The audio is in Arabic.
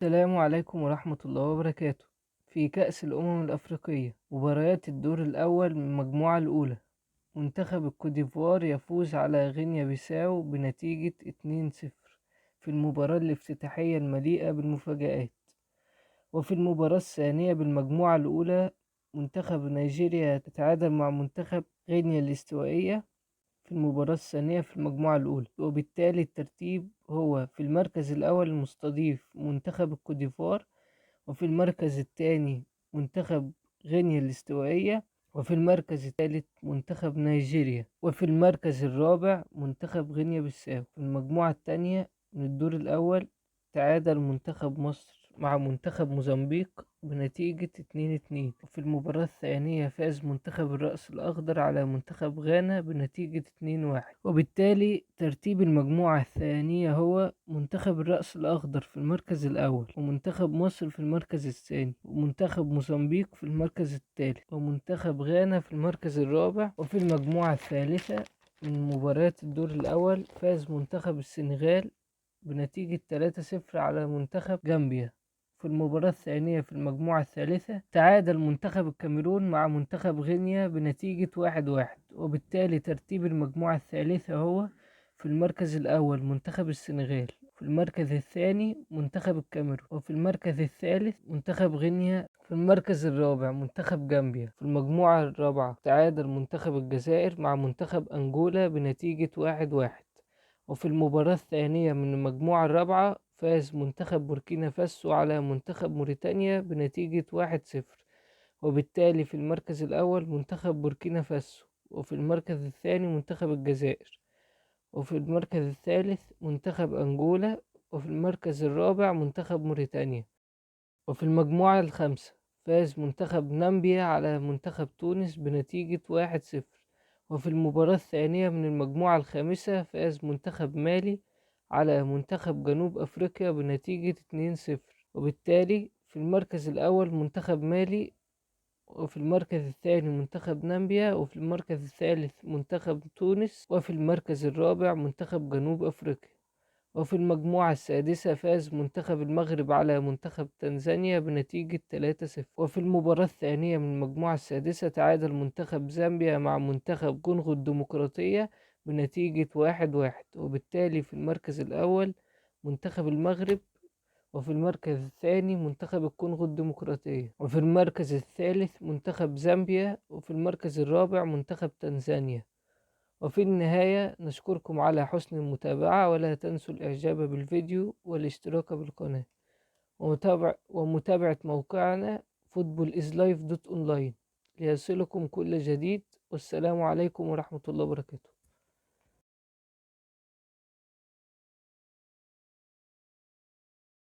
السلام عليكم ورحمة الله وبركاته. في كأس الأمم الأفريقية مباريات الدور الأول من المجموعة الأولى، منتخب الكوديفوار يفوز على غينيا بيساو بنتيجة 2-0 في المباراة الافتتاحية المليئة بالمفاجآت. وفي المباراة الثانية بالمجموعة الأولى منتخب نيجيريا تتعادل مع منتخب غينيا الاستوائية في المباراة الثانية في المجموعة الأولى، وبالتالي الترتيب هو: في المركز الأول المستضيف منتخب الكوديفوار، وفي المركز الثاني منتخب غينيا الاستوائية، وفي المركز الثالث منتخب نيجيريا، وفي المركز الرابع منتخب غينيا بيساو. في المجموعة الثانية من الدور الأول تعادل منتخب مصر مع منتخب موزمبيق بنتيجة 2-2. وفي المباراة الثانية فاز منتخب الرأس الأخضر على منتخب غانا بنتيجة 2-1. وبالتالي ترتيب المجموعة الثانية هو: منتخب الرأس الأخضر في المركز الأول، ومنتخب مصر في المركز الثاني، ومنتخب موزمبيق في المركز الثالث، ومنتخب غانا في المركز الرابع. وفي المجموعة الثالثة من مباريات الدور الأول فاز منتخب السنغال بنتيجة 3-0 على منتخب جامبيا. في المباراة الثانية في المجموعة الثالثة تعادل منتخب الكاميرون مع منتخب غينيا بنتيجة 1-1. وبالتالي ترتيب المجموعة الثالثة هو: في المركز الأول منتخب السنغال، في المركز الثاني منتخب الكاميرون، وفي المركز الثالث منتخب غينيا، في المركز الرابع منتخب جامبيا. في المجموعة الرابعة تعادل منتخب الجزائر مع منتخب أنجولا بنتيجة 1-1. وفي المباراة الثانية من المجموعة الرابعة فاز منتخب بوركينا فاسو على منتخب موريتانيا بنتيجة 1-0. وبالتالي في المركز الأول منتخب بوركينا فاسو، وفي المركز الثاني منتخب الجزائر، وفي المركز الثالث منتخب أنجولا، وفي المركز الرابع منتخب موريتانيا. وفي المجموعة الخامسة فاز منتخب نامبيا على منتخب تونس بنتيجة 1-0. وفي المباراة الثانية من المجموعة الخامسة فاز منتخب مالي على منتخب جنوب أفريقيا بنتيجة 2-0. وبالتالي في المركز الأول منتخب مالي، وفي المركز الثاني منتخب نامبيا، وفي المركز الثالث منتخب تونس، وفي المركز الرابع منتخب جنوب أفريقيا. وفي المجموعة السادسة فاز منتخب المغرب على منتخب تنزانيا بنتيجة 3-0. وفي المباراة الثانية من المجموعة السادسة تعادل منتخب زامبيا مع منتخب كونغو الديمقراطية بنتيجة 1-1. وبالتالي في المركز الأول منتخب المغرب، وفي المركز الثاني منتخب الكونغو الديمقراطية، وفي المركز الثالث منتخب زامبيا، وفي المركز الرابع منتخب تنزانيا. وفي النهاية نشكركم على حسن المتابعة، ولا تنسوا الإعجاب بالفيديو والاشتراك بالقناة ومتابعة موقعنا footballislife.online ليصلكم كل جديد. والسلام عليكم ورحمة الله وبركاته.